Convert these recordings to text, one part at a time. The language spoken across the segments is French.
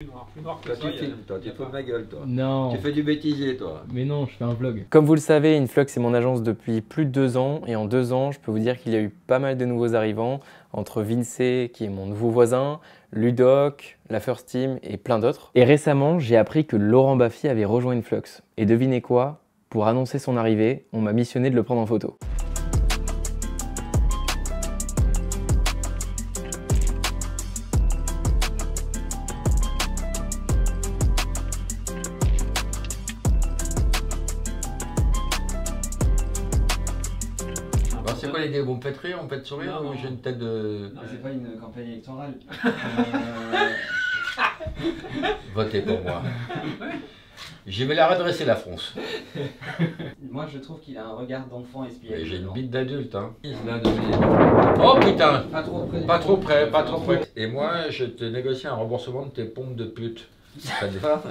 Plus noir que Toi, ça. tu filmes, toi, tu fous de ma gueule, toi. Non. Tu fais du bêtisier, toi. Mais non, je fais un vlog. Comme vous le savez, Influx est mon agence depuis plus de 2 ans et en 2 ans, je peux vous dire qu'il y a eu pas mal de nouveaux arrivants entre Vincey, qui est mon nouveau voisin, Ludoc, la First Team et plein d'autres. Et récemment, j'ai appris que Laurent Baffy avait rejoint Influx. Et devinez quoi? Pour annoncer son arrivée, on m'a missionné de le prendre en photo. Alors, c'est quoi l'idée? Vous me faites rire, vous me faites sourire Non, ou non. j'ai une tête de... Non, c'est pas une campagne électorale. Votez pour moi. Je vais la redresser la France. Moi, je trouve qu'il a un regard d'enfant Mais espiègle. j'ai une bite d'adulte, hein. Oh putain! Pas trop près. Pas trop près, pas trop près. Et moi, je te négocie un remboursement de tes pompes de pute. Ça te va?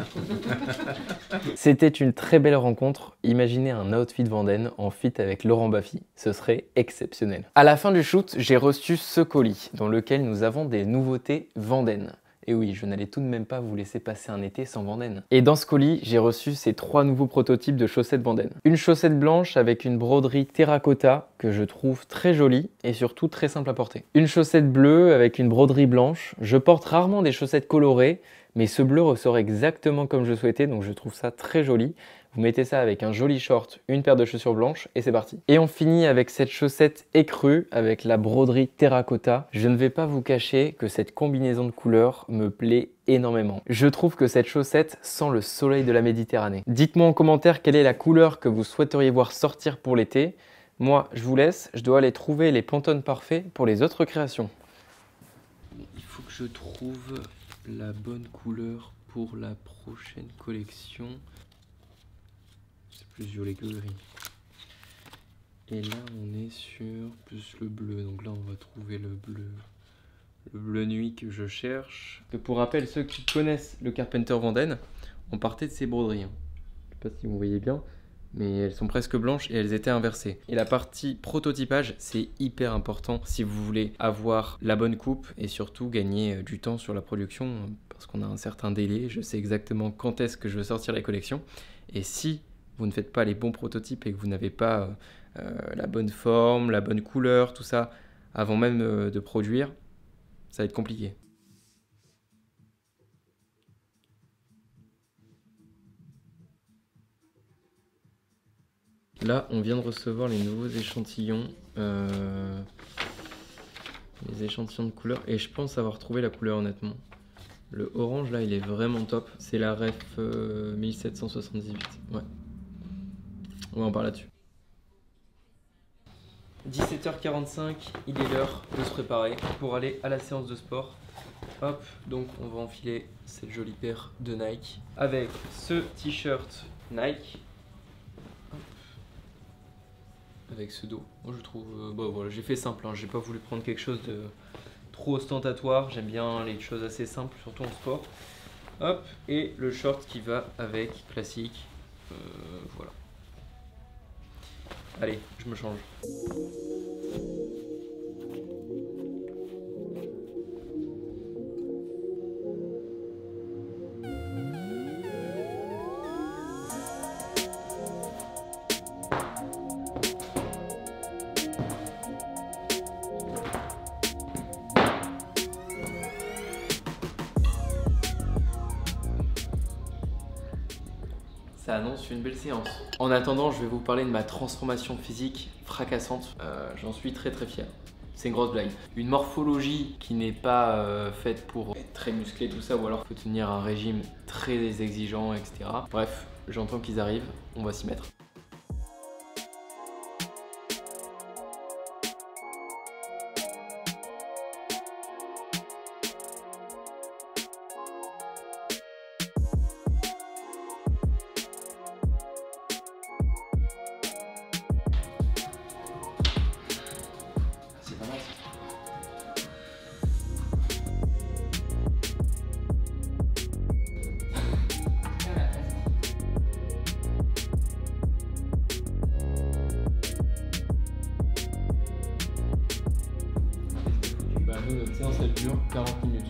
C'était une très belle rencontre. Imaginez un outfit Vanden en feat avec Laurent Baffy. Ce serait exceptionnel. À la fin du shoot, j'ai reçu ce colis dans lequel nous avons des nouveautés Vanden. Et oui, je n'allais tout de même pas vous laisser passer un été sans Vanden. Et dans ce colis, j'ai reçu ces 3 nouveaux prototypes de chaussettes Vanden. Une chaussette blanche avec une broderie terracotta que je trouve très jolie et surtout très simple à porter. Une chaussette bleue avec une broderie blanche. Je porte rarement des chaussettes colorées, mais ce bleu ressort exactement comme je souhaitais, donc je trouve ça très joli. Vous mettez ça avec un joli short, une paire de chaussures blanches et c'est parti. Et on finit avec cette chaussette écrue avec la broderie terracotta. Je ne vais pas vous cacher que cette combinaison de couleurs me plaît énormément. Je trouve que cette chaussette sent le soleil de la Méditerranée. Dites-moi en commentaire quelle est la couleur que vous souhaiteriez voir sortir pour l'été. Moi, je vous laisse, je dois aller trouver les Pantone parfaits pour les autres créations. Il faut que je trouve la bonne couleur pour la prochaine collection. C'est plus violet que gris. Et là on est sur plus le bleu, donc là on va trouver le bleu nuit que je cherche. Et pour rappel, ceux qui connaissent le Carpenter Vanden, on partait de ces broderies. Je sais pas si vous voyez bien, mais elles sont presque blanches et elles étaient inversées. Et la partie prototypage, c'est hyper important si vous voulez avoir la bonne coupe et surtout gagner du temps sur la production, parce qu'on a un certain délai. Je sais exactement quand est-ce que je veux sortir la collection. Et si vous ne faites pas les bons prototypes et que vous n'avez pas la bonne forme, la bonne couleur, tout ça, avant même de produire, ça va être compliqué. Là, on vient de recevoir les nouveaux échantillons, les échantillons de couleurs, et je pense avoir trouvé la couleur honnêtement. Le orange là, il est vraiment top. C'est la ref 1778. Ouais. On va en parler là-dessus. 17h45, il est l'heure de se préparer pour aller à la séance de sport. Hop, donc on va enfiler cette jolie paire de Nike avec ce t-shirt Nike. Hop. Avec ce dos. Moi je trouve, bon voilà, j'ai fait simple, hein. J'ai pas voulu prendre quelque chose de trop ostentatoire. J'aime bien les choses assez simples, surtout en sport. Hop, et le short qui va avec, classique. Voilà. Allez, je me change. Ça annonce une belle séance. En attendant, je vais vous parler de ma transformation physique fracassante. J'en suis très fier. C'est une grosse blague. Une morphologie qui n'est pas faite pour être très musclé, tout ça, ou alors il faut tenir un régime très exigeant, etc. Bref, j'entends qu'ils arrivent, on va s'y mettre. Nous, notre séance elle dure 40 minutes.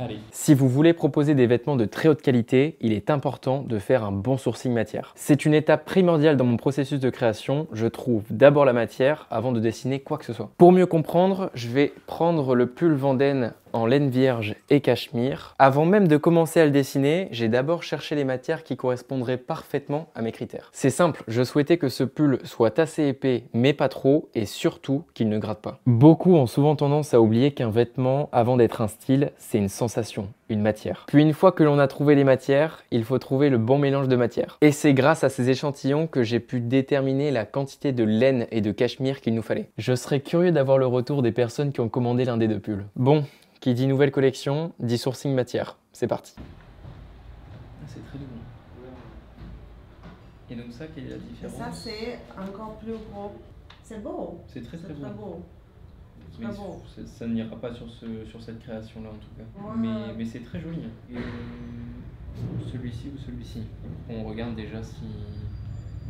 Allez. Si vous voulez proposer des vêtements de très haute qualité, il est important de faire un bon sourcing matière. C'est une étape primordiale dans mon processus de création. Je trouve d'abord la matière avant de dessiner quoi que ce soit. Pour mieux comprendre, je vais prendre le pull Vanden en laine vierge et cachemire. Avant même de commencer à le dessiner, j'ai d'abord cherché les matières qui correspondraient parfaitement à mes critères. C'est simple, je souhaitais que ce pull soit assez épais mais pas trop et surtout qu'il ne gratte pas. Beaucoup ont souvent tendance à oublier qu'un vêtement, avant d'être un style, c'est une sensation, une matière. Puis une fois que l'on a trouvé les matières, il faut trouver le bon mélange de matières. Et c'est grâce à ces échantillons que j'ai pu déterminer la quantité de laine et de cachemire qu'il nous fallait. Je serais curieux d'avoir le retour des personnes qui ont commandé l'un des deux pulls. Bon, qui dit nouvelle collection, dit sourcing matière. C'est parti. C'est très doux. Et donc ça, quelle est la différence? Ça, c'est encore plus gros. C'est beau. C'est très C'est très beau. Mais Très beau. ça n'ira pas sur cette création-là en tout cas. Ouais. Mais c'est très joli. Et celui-ci ou celui-ci? On regarde déjà si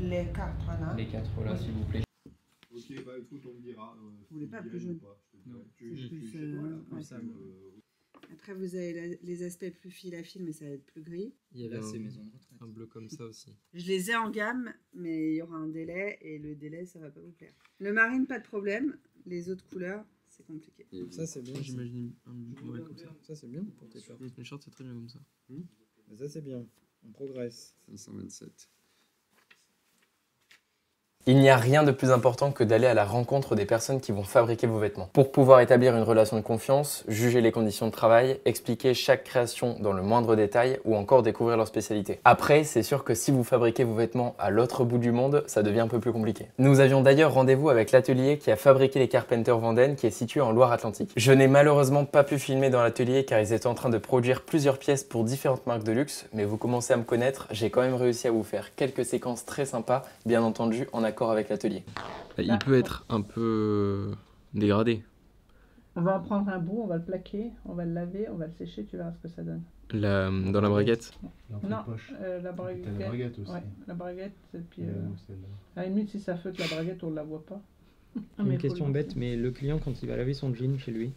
Les quatre, voilà. les quatre là, Oui. s'il vous plaît. Ok, bah écoute, on me dira. Vous voulez pas plus jaune? Non, C'est plus, Après, vous avez les aspects plus fil à fil, mais ça va être plus gris. Il y avait Là, c'est maison de retraite. un bleu comme ça aussi. Je les ai en gamme, mais il y aura un délai, et le délai, ça va pas vous plaire. Le marine, pas de problème. Les autres couleurs, c'est compliqué. Ça, c'est bien. J'imagine un Ouais, comme ça. Ça, c'est bien pour tes shorts. Mes shorts, c'est très bien comme ça. Ça, c'est bien. On progresse. 527. Il n'y a rien de plus important que d'aller à la rencontre des personnes qui vont fabriquer vos vêtements. Pour pouvoir établir une relation de confiance, juger les conditions de travail, expliquer chaque création dans le moindre détail ou encore découvrir leur spécialité. Après, c'est sûr que si vous fabriquez vos vêtements à l'autre bout du monde, ça devient un peu plus compliqué. Nous avions d'ailleurs rendez-vous avec l'atelier qui a fabriqué les Carpenters Vanden qui est situé en Loire-Atlantique. Je n'ai malheureusement pas pu filmer dans l'atelier car ils étaient en train de produire plusieurs pièces pour différentes marques de luxe, mais vous commencez à me connaître, j'ai quand même réussi à vous faire quelques séquences très sympas, bien entendu en accord avec l'atelier. Il peut être un peu dégradé. On va en prendre un bout, on va le plaquer, on va le laver, on va le sécher, tu verras ce que ça donne. Dans la braguette. Non, la braguette. T'as la braguette aussi. Ouais, la braguette, et puis Celle-là. à la limite, si ça flotte la braguette, on ne la voit pas. Une question bête, mais le client, quand il va laver son jean chez lui,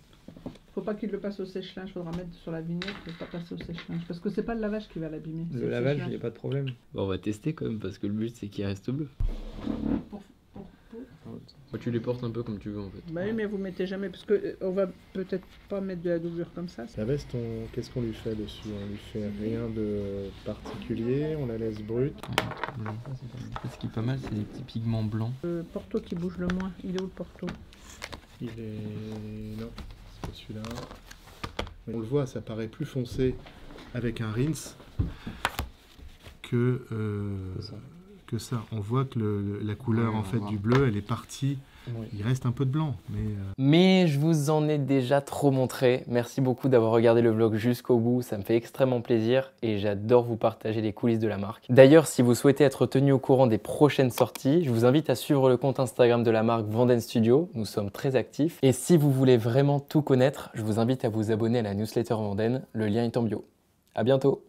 Faut pas qu'il le passe au sèche-linge, il faudra mettre sur la vignette, il ne faut pas passer au sèche-linge. Parce que c'est pas le lavage qui va l'abîmer. c'est le lavage, il sèche-linge. n'y a pas de problème. Bon, on va tester quand même parce que le but c'est qu'il reste bleu. Tu les portes un peu comme tu veux en fait. Bah oui, mais vous mettez jamais, parce que on va peut-être pas mettre de la doublure comme ça. La veste, qu'est-ce qu'on lui fait dessus? On lui fait rien de particulier, on la laisse brute. Ce qui est pas mal, c'est les petits pigments blancs. Le porto qui bouge le moins, il est où le porto? Il est... non, c'est pas celui-là. On le voit, ça paraît plus foncé avec un rince que ça. On voit que la couleur en fait du bleu, elle est partie. Oui. Il reste un peu de blanc, Mais je vous en ai déjà trop montré. Merci beaucoup d'avoir regardé le vlog jusqu'au bout. Ça me fait extrêmement plaisir et j'adore vous partager les coulisses de la marque. D'ailleurs, si vous souhaitez être tenu au courant des prochaines sorties, je vous invite à suivre le compte Instagram de la marque Vanden Studio. Nous sommes très actifs. Et si vous voulez vraiment tout connaître, je vous invite à vous abonner à la newsletter Vanden. Le lien est en bio. À bientôt.